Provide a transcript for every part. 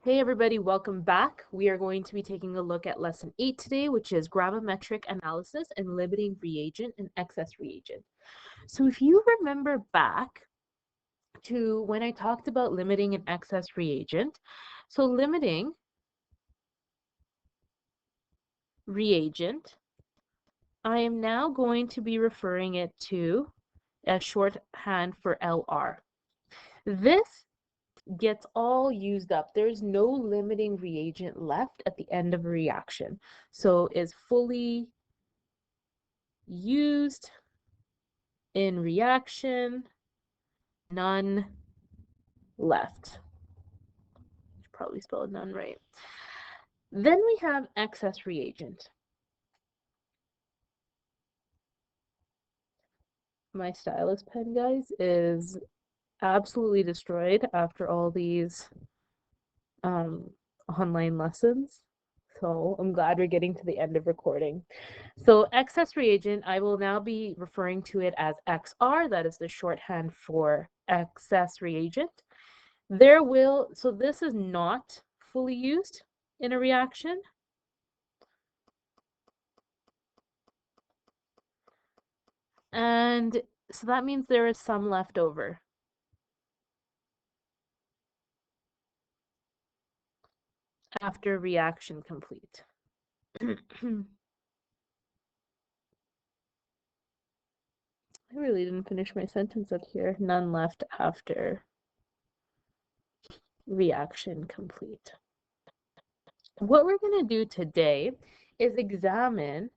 Hey everybody, welcome back. We are going to be taking a look at lesson 8 today, which is gravimetric analysis and limiting reagent and excess reagent. So if you remember back to when I talked about limiting and excess reagent, so limiting reagent, I am now going to be referring it to a shorthand for LR. This gets all used up. There's no limiting reagent left at the end of a reaction. So is fully used in reaction, none left. Probably spelled none right. Then we have excess reagent. My stylus pen, guys, is absolutely destroyed after all these online lessons. So I'm glad we're getting to the end of recording. So excess reagent, I will now be referring to it as XR. That is the shorthand for excess reagent. So this is not fully used in a reaction. And so that means there is some left over. After reaction complete. I really didn't finish my sentence up here. None left after reaction complete. What we're going to do today is examine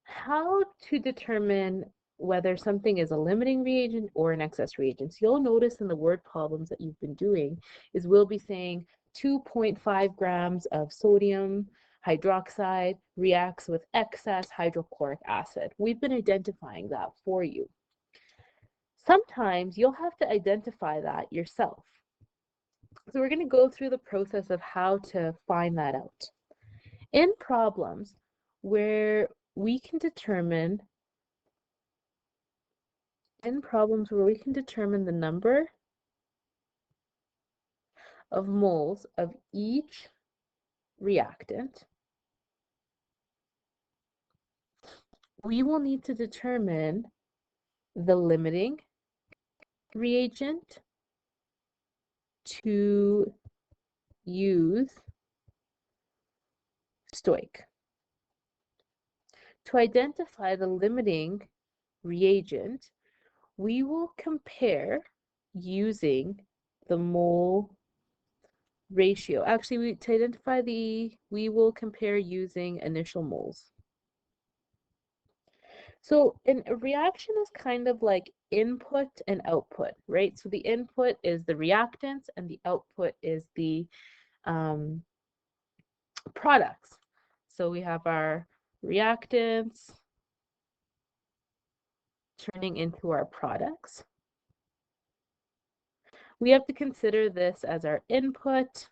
how to determine whether something is a limiting reagent or an excess reagent. So you'll notice in the word problems that you've been doing is we'll be saying 2.5 grams of sodium hydroxide reacts with excess hydrochloric acid. We've been identifying that for you. Sometimes you'll have to identify that yourself. So we're going to go through the process of how to find that out. In problems where we can determine the number of moles of each reactant, we will need to determine the limiting reagent to use Stoich. To identify the limiting reagent, we will compare using the mole ratio. Actually, we will compare using initial moles. So a reaction is kind of like input and output, right? So the input is the reactants and the output is the products. So we have our reactants turning into our products. We have to consider this as our input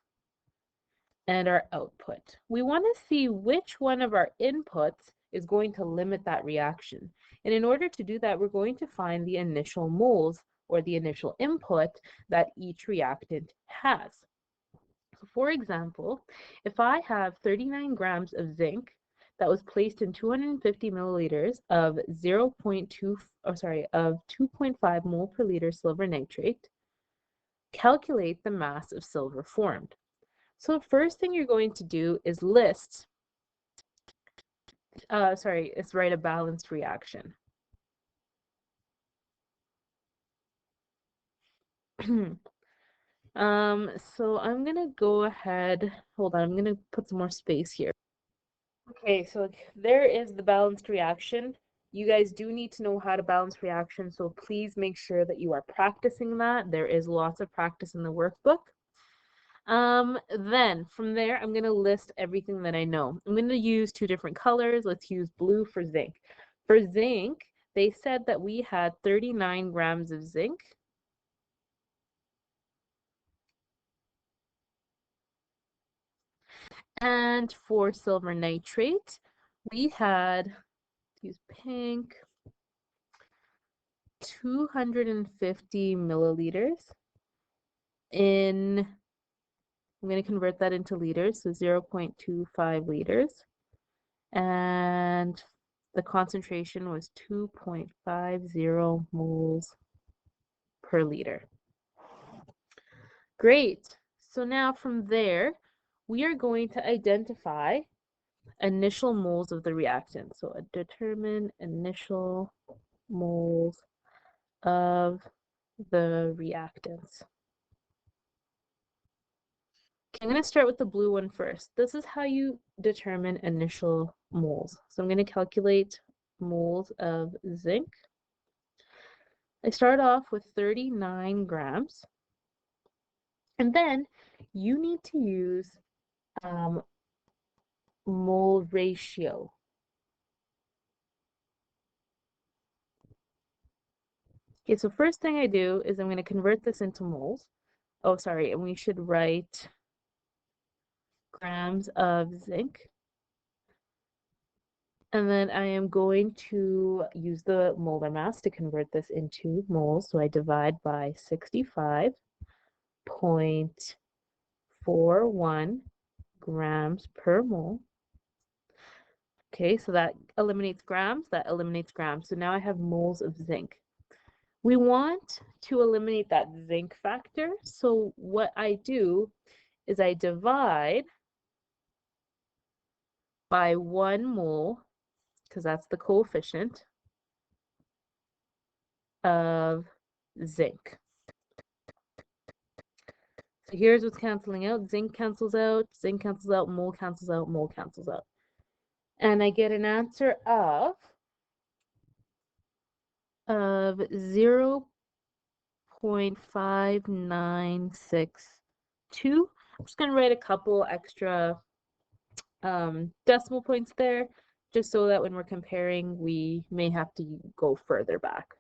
and our output. We want to see which one of our inputs is going to limit that reaction. And in order to do that, we're going to find the initial moles or the initial input that each reactant has. So for example, if I have 39 grams of zinc that was placed in 250 milliliters of 2.5 mole per liter silver nitrate, calculate the mass of silver formed. So the first thing you're going to do is write a balanced reaction. So I'm gonna go ahead, hold on, I'm gonna put some more space here. Okay, so there is the balanced reaction. You guys do need to know how to balance reactions, so please make sure that you are practicing that. There is lots of practice in the workbook. Then from there, I'm going to list everything that I know. I'm going to use two different colors. Let's use blue for zinc. For zinc, they said that we had 39 grams of zinc. And for silver nitrate, we had, let's use pink, 250 milliliters in I'm going to convert that into liters, so 0.25 liters. And the concentration was 2.50 moles per liter. Great. So now from there, we are going to identify initial moles of the reactant. So determine initial moles of the reactants. Okay, I'm going to start with the blue one first. This is how you determine initial moles. So I'm going to calculate moles of zinc. I start off with 39 grams. And then you need to use mole ratio. Okay, so first thing I do is I'm going to convert this into moles. Oh, sorry, and we should write grams of zinc. And then I am going to use the molar mass to convert this into moles. So I divide by 65.41 grams per mole. Okay, so that eliminates grams, that eliminates grams. So now I have moles of zinc. We want to eliminate that zinc factor. So what I do is I divide by 1 mole, because that's the coefficient, of zinc. So here's what's canceling out. Zinc cancels out, mole cancels out, mole cancels out. And I get an answer of 0.5962. I'm just going to write a couple extra decimal points there, just so that when we're comparing, we may have to go further back.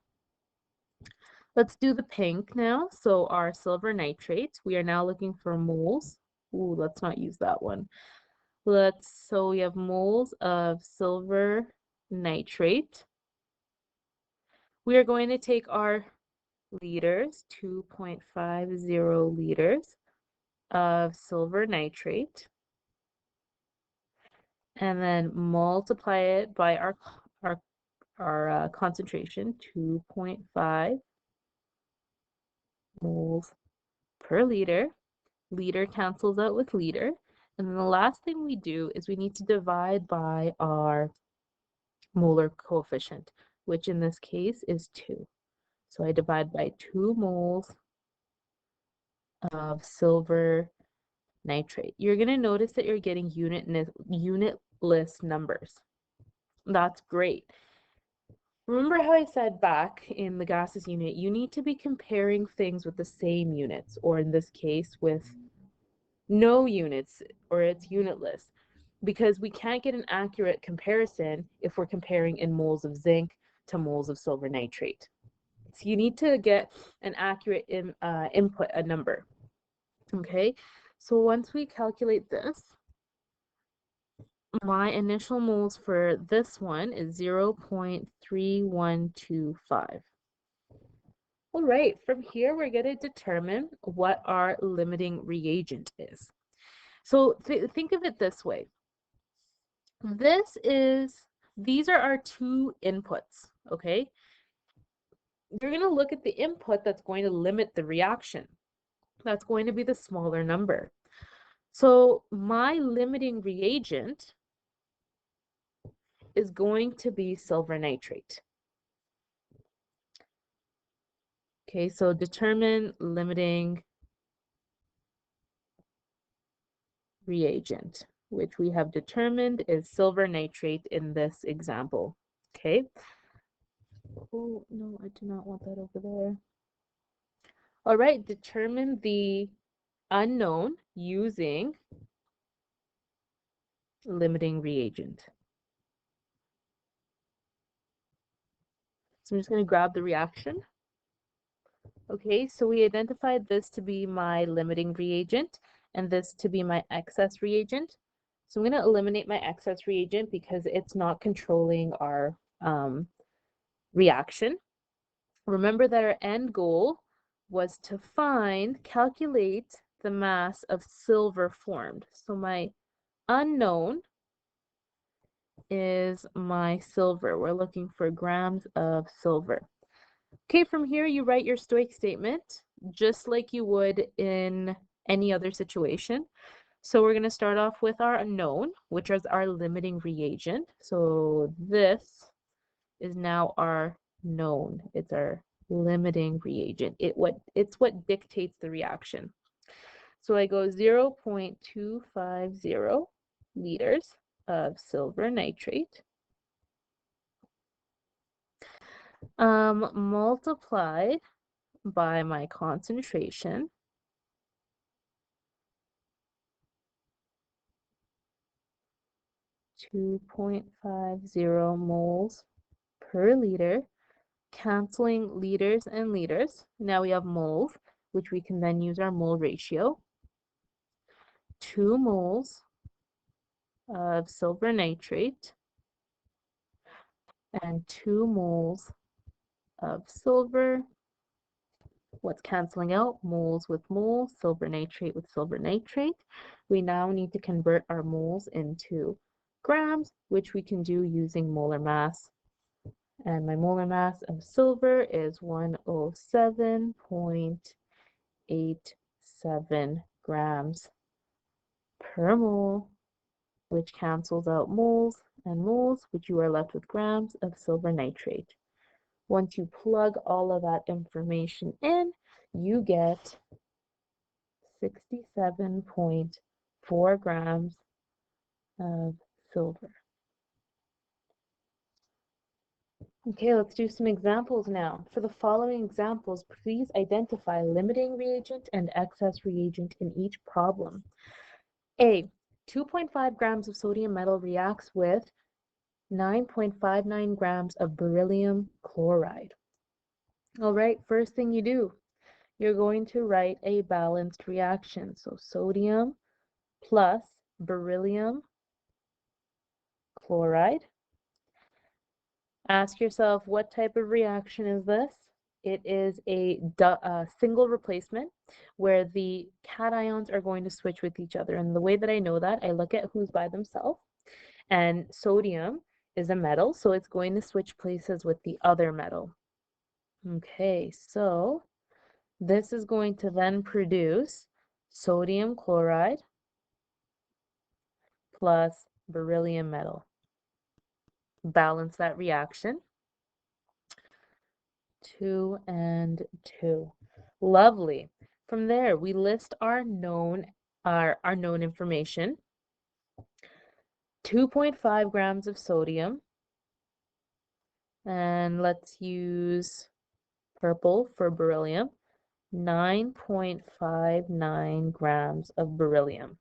Let's do the pink now. So our silver nitrate, we are now looking for moles. Ooh, let's not use that one. So we have moles of silver nitrate. We are going to take our liters, 2.50 liters of silver nitrate, and then multiply it by our concentration, 2.5 moles per liter. Liter cancels out with liter. And then the last thing we do is we need to divide by our molar coefficient, which in this case is 2. So I divide by 2 moles of silver nitrate. You're going to notice that you're getting unitless numbers. That's great. Remember how I said back in the gases unit, you need to be comparing things with the same units, or in this case with no units, or it's unitless, because we can't get an accurate comparison if we're comparing in moles of zinc to moles of silver nitrate. So you need to get an accurate input, a number. Okay, so once we calculate this, my initial moles for this one is 0.3125. All right, from here, we're going to determine what our limiting reagent is. So think of it this way. These are our 2 inputs, okay? You're going to look at the input that's going to limit the reaction. That's going to be the smaller number. So my limiting reagent is going to be silver nitrate. Okay, so determine limiting reagent, which we have determined is silver nitrate in this example. Okay. Oh, no, I do not want that over there. All right, determine the unknown using limiting reagent. So I'm just going to grab the reaction. Okay, so we identified this to be my limiting reagent and this to be my excess reagent. So I'm going to eliminate my excess reagent because it's not controlling our reaction. Remember that our end goal was to calculate the mass of silver formed. So my unknown is my silver. We're looking for grams of silver. Okay, from here you write your Stoich statement just like you would in any other situation. So we're going to start off with our unknown, which is our limiting reagent. So this is now our known. It's our limiting reagent. It's what dictates the reaction. So I go 0.250 liters of silver nitrate multiplied by my concentration, 2.50 moles per liter, canceling liters and liters. Now we have moles, which we can then use our mole ratio. 2 moles of silver nitrate and 2 moles of silver. What's canceling out? Moles with moles, silver nitrate with silver nitrate. We now need to convert our moles into grams, which we can do using molar mass. And my molar mass of silver is 107.87 grams per mole, which cancels out moles and moles, which you are left with grams of silver nitrate. Once you plug all of that information in, you get 67.4 grams of silver. Okay, let's do some examples now. For the following examples, please identify limiting reagent and excess reagent in each problem. A, 2.5 grams of sodium metal reacts with 9.59 grams of beryllium chloride. All right, first thing you do, you're going to write a balanced reaction. So sodium plus beryllium chloride. Ask yourself, what type of reaction is this? It is a single replacement where the cations are going to switch with each other. And the way that I know that, I look at who's by themselves. And sodium is a metal, so it's going to switch places with the other metal. Okay, so this is going to then produce sodium chloride plus beryllium metal. Balance that reaction. 2 and 2. Lovely. From there, we list our known information. 2.5 grams of sodium. And let's use purple for beryllium. 9.59 grams of beryllium.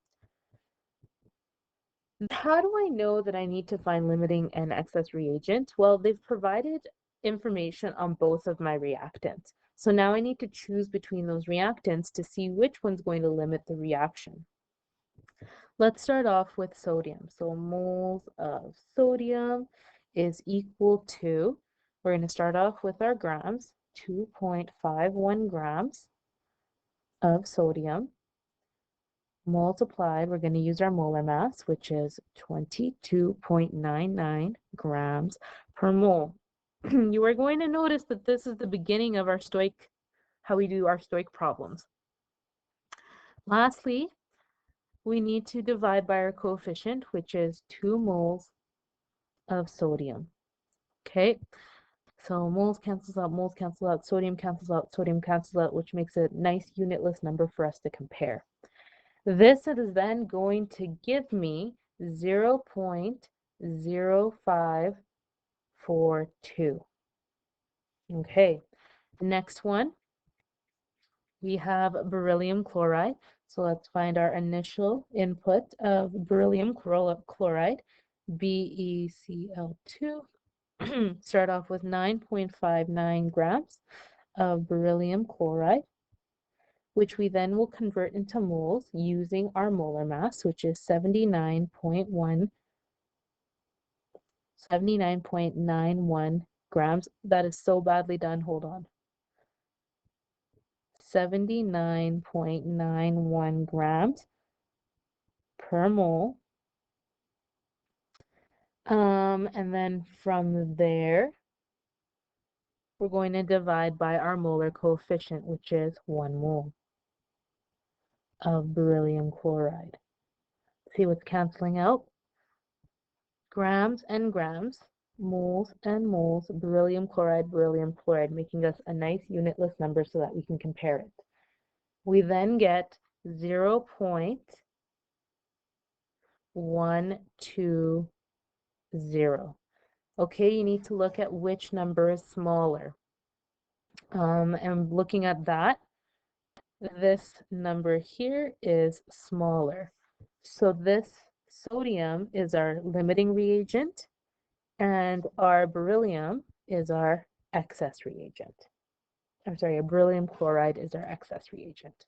How do I know that I need to find limiting and excess reagent? Well, they've provided information on both of my reactants. So now I need to choose between those reactants to see which one's going to limit the reaction. Let's start off with sodium. So moles of sodium is equal to, we're going to start off with our grams, 2.51 grams of sodium multiplied, we're going to use our molar mass, which is 22.99 grams per mole. You are going to notice that this is the beginning of our Stoich, how we do our Stoich problems. Lastly, we need to divide by our coefficient, which is 2 moles of sodium. Okay, so moles cancels out, sodium cancels out, which makes a nice unitless number for us to compare. This is then going to give me 0.0542. Okay, next one, we have beryllium chloride. So let's find our initial input of beryllium chloride, BeCl2. Start off with 9.59 grams of beryllium chloride, which we then will convert into moles using our molar mass, which is 79.91 grams. That is so badly done. Hold on. 79.91 grams per mole. And then from there, we're going to divide by our molar coefficient, which is 1 mole of beryllium chloride. See what's canceling out? Grams and grams, moles and moles, beryllium chloride, making us a nice unitless number so that we can compare it. We then get 0.120. Okay, you need to look at which number is smaller. And looking at that, this number here is smaller. So this sodium is our limiting reagent, and our beryllium is our excess reagent. I'm sorry, a beryllium chloride is our excess reagent.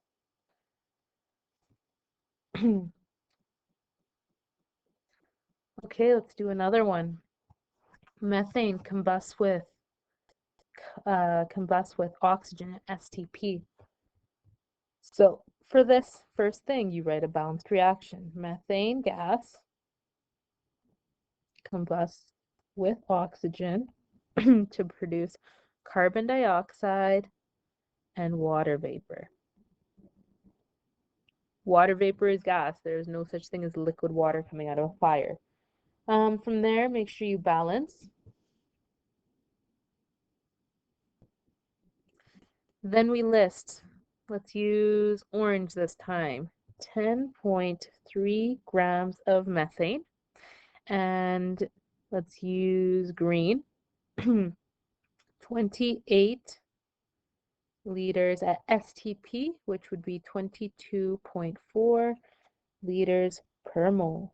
Okay, let's do another one. Methane combusts with oxygen at STP. So for this first thing, you write a balanced reaction. Methane gas combusts with oxygen to produce carbon dioxide and water vapor. Water vapor is gas. There is no such thing as liquid water coming out of a fire. From there, make sure you balance. Then we list. Let's use orange this time. 10.3 grams of methane. And let's use green. 28 liters at STP, which would be 22.4 liters per mole.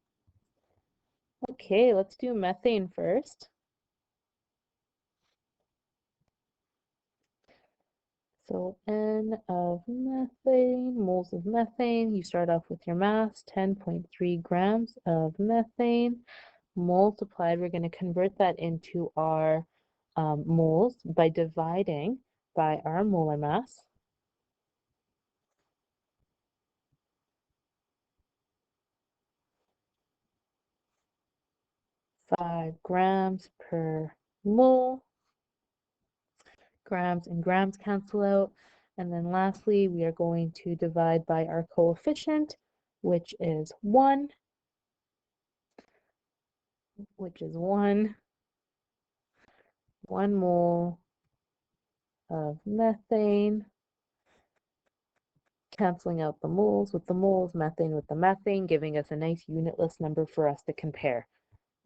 Okay, let's do methane first. So N of methane, moles of methane. You start off with your mass, 10.3 grams of methane. Multiplied, we're going to convert that into our moles by dividing by our molar mass. Five grams per mole. Grams and grams cancel out. And then lastly, we are going to divide by our coefficient, which is 1, which is 1 mole of methane, canceling out the moles with the moles, methane with the methane, giving us a nice unitless number for us to compare.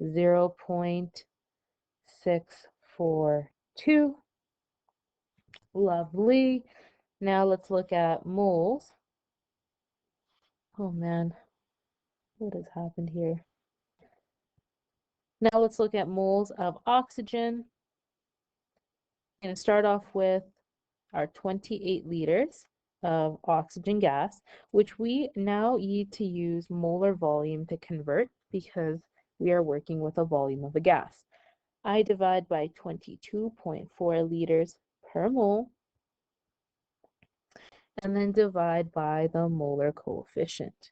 0.642. Lovely. Now let's look at moles. Oh man, what has happened here? Now let's look at moles of oxygen. I'm going to start off with our 28 liters of oxygen gas, which we now need to use molar volume to convert because we are working with a volume of a gas. I divide by 22.4 liters per mole and then divide by the molar coefficient.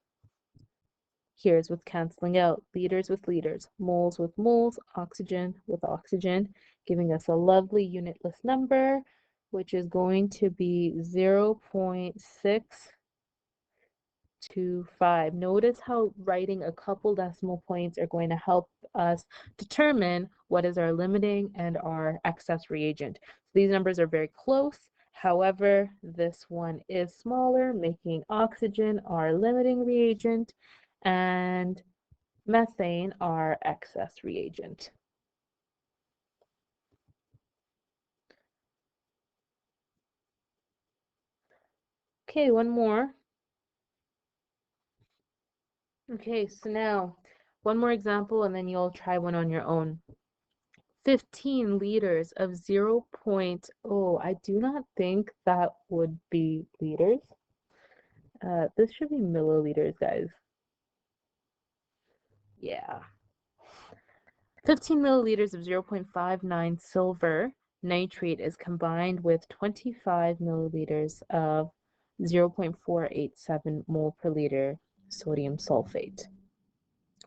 Here's what's canceling out. Liters with liters, moles with moles, oxygen with oxygen, giving us a lovely unitless number, which is going to be 0.625. Notice how writing a couple decimal points are going to help us determine what is our limiting and our excess reagent. So these numbers are very close. However, this one is smaller, making oxygen our limiting reagent and methane our excess reagent. Okay, one more. Okay, so now one more example and then you'll try one on your own. 15 liters of 0.0. I do not think that would be liters. This should be milliliters, guys. Yeah. 15 milliliters of 0.59 silver nitrate is combined with 25 milliliters of 0.487 mole per liter sodium sulfate.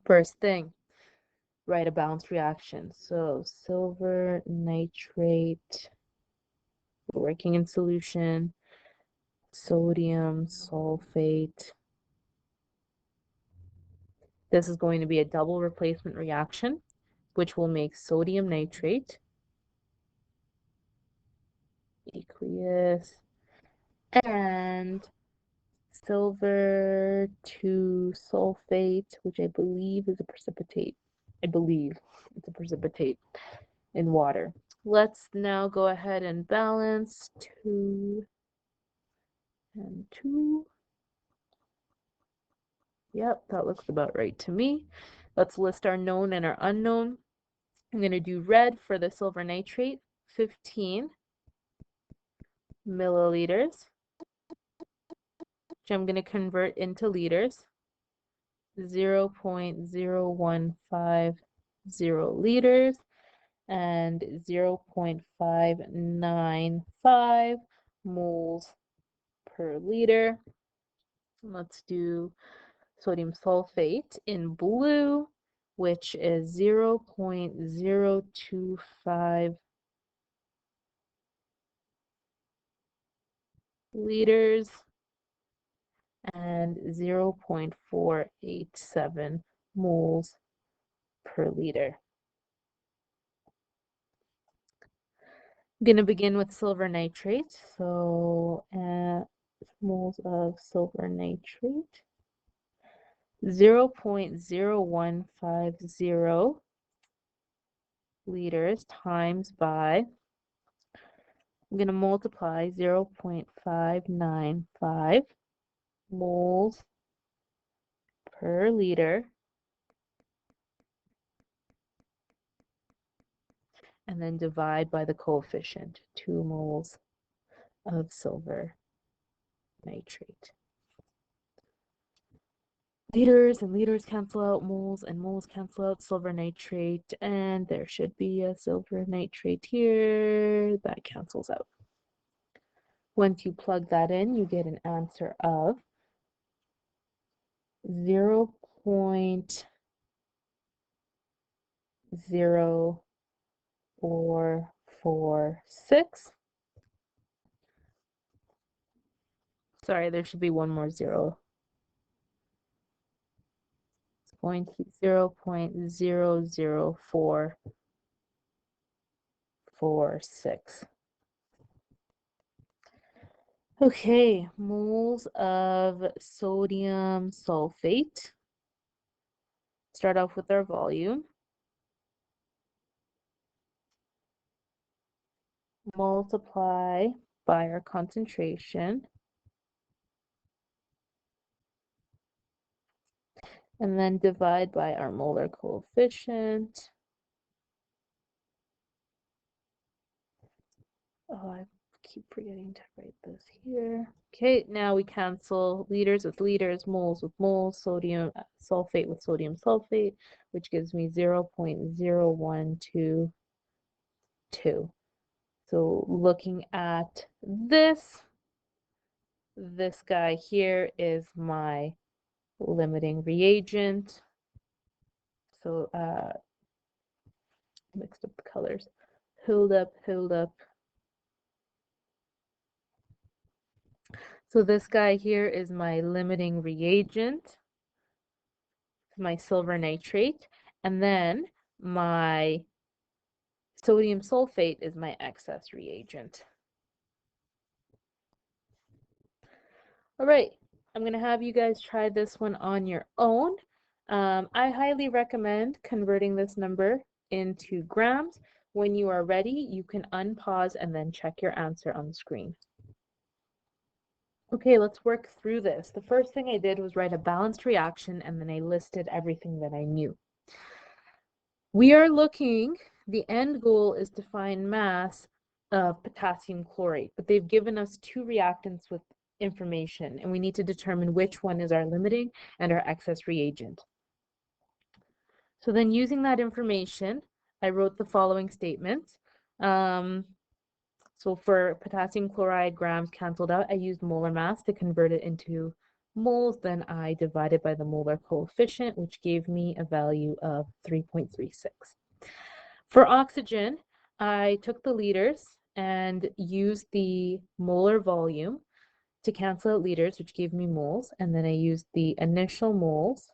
First thing, write a balanced reaction. So silver nitrate, working in solution, sodium sulfate. This is going to be a double replacement reaction, which will make sodium nitrate, aqueous, and silver 2 sulfate, which I believe is a precipitate. I believe it's a precipitate in water. Let's now go ahead and balance 2 and 2. Yep, that looks about right to me. Let's list our known and our unknown. I'm going to do red for the silver nitrate, 15 milliliters, which I'm going to convert into liters, 0.0150 liters, and 0.595 moles per liter. Let's do sodium sulfate in blue, which is 0.025 liters and 0.487 moles per liter. I'm going to begin with silver nitrate. So moles of silver nitrate, 0.0150 liters times by, I'm going to multiply 0.595 moles per liter, and then divide by the coefficient, 2 moles of silver nitrate. Liters and liters cancel out, moles and moles cancel out, silver nitrate, and there should be a silver nitrate here. That cancels out. Once you plug that in, you get an answer of 0.0446. Sorry, there should be one more zero. It's going to be 0.00446. Okay, moles of sodium sulfate. Start off with our volume. Multiply by our concentration. And then divide by our molar coefficient. Oh, I keep forgetting to write this here. Okay, now we cancel liters with liters, moles with moles, sodium sulfate with sodium sulfate, which gives me 0.0122. So looking at this guy here is my limiting reagent. So mixed up the colors. Hold up. So this guy here is my limiting reagent, my silver nitrate, and then my sodium sulfate is my excess reagent. All right, I'm going to have you guys try this one on your own. I highly recommend converting this number into grams. When you are ready, you can unpause and then check your answer on the screen. Okay, let's work through this. The first thing I did was write a balanced reaction, and then I listed everything that I knew. We are looking, the end goal is to find mass of potassium chlorate, but they've given us two reactants with information, and we need to determine which one is our limiting and our excess reagent. So then using that information, I wrote the following statements. So for potassium chloride, grams canceled out, I used molar mass to convert it into moles. Then I divided by the molar coefficient, which gave me a value of 3.36. For oxygen, I took the liters and used the molar volume to cancel out liters, which gave me moles, and then I used the initial moles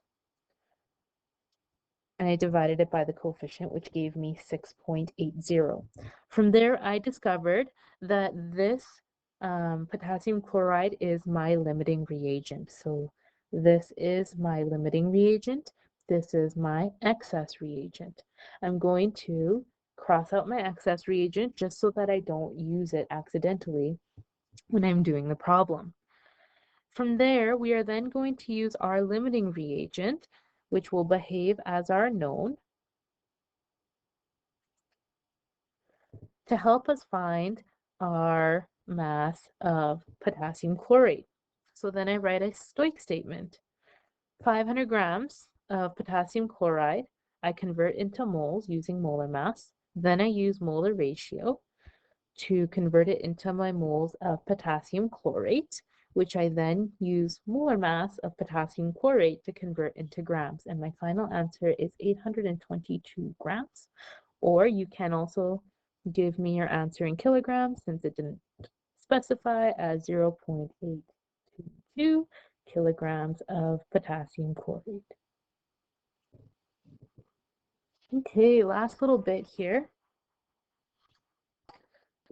and I divided it by the coefficient, which gave me 6.80. From there, I discovered that this potassium chloride is my limiting reagent. So this is my limiting reagent. This is my excess reagent. I'm going to cross out my excess reagent just so that I don't use it accidentally when I'm doing the problem. From there, we are then going to use our limiting reagent, which will behave as our known, to help us find our mass of potassium chlorate. So then I write a Stoich statement. 500 grams of potassium chloride, I convert into moles using molar mass. Then I use molar ratio to convert it into my moles of potassium chlorate, which I then use molar mass of potassium chlorate to convert into grams. And my final answer is 822 grams. Or you can also give me your answer in kilograms since it didn't specify as 0.822 kilograms of potassium chlorate. Okay, last little bit here.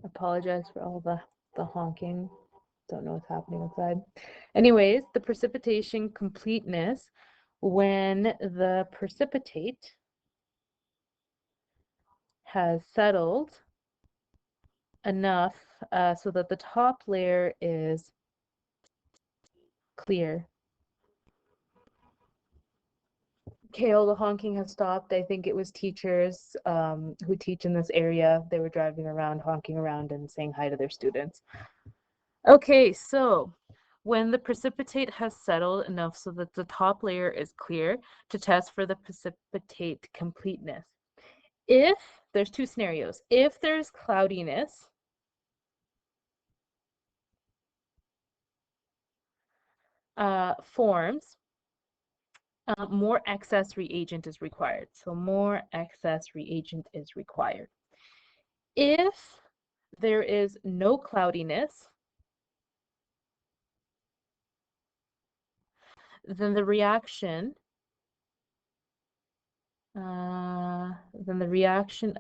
Apologize for all the honking. Don't know what's happening outside. Anyways, the precipitation completeness, when the precipitate has settled enough so that the top layer is clear. Okay, all the honking has stopped. I think it was teachers who teach in this area. They were driving around, honking around, and saying hi to their students. Okay, so when the precipitate has settled enough so that the top layer is clear, to test for the precipitate completeness. If there's two scenarios, if there's cloudiness, forms, more excess reagent is required. So more excess reagent is required. If there is no cloudiness, then the reaction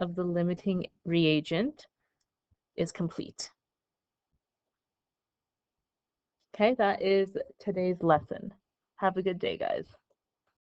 of the limiting reagent is complete. Okay, that is today's lesson. Have a good day, guys.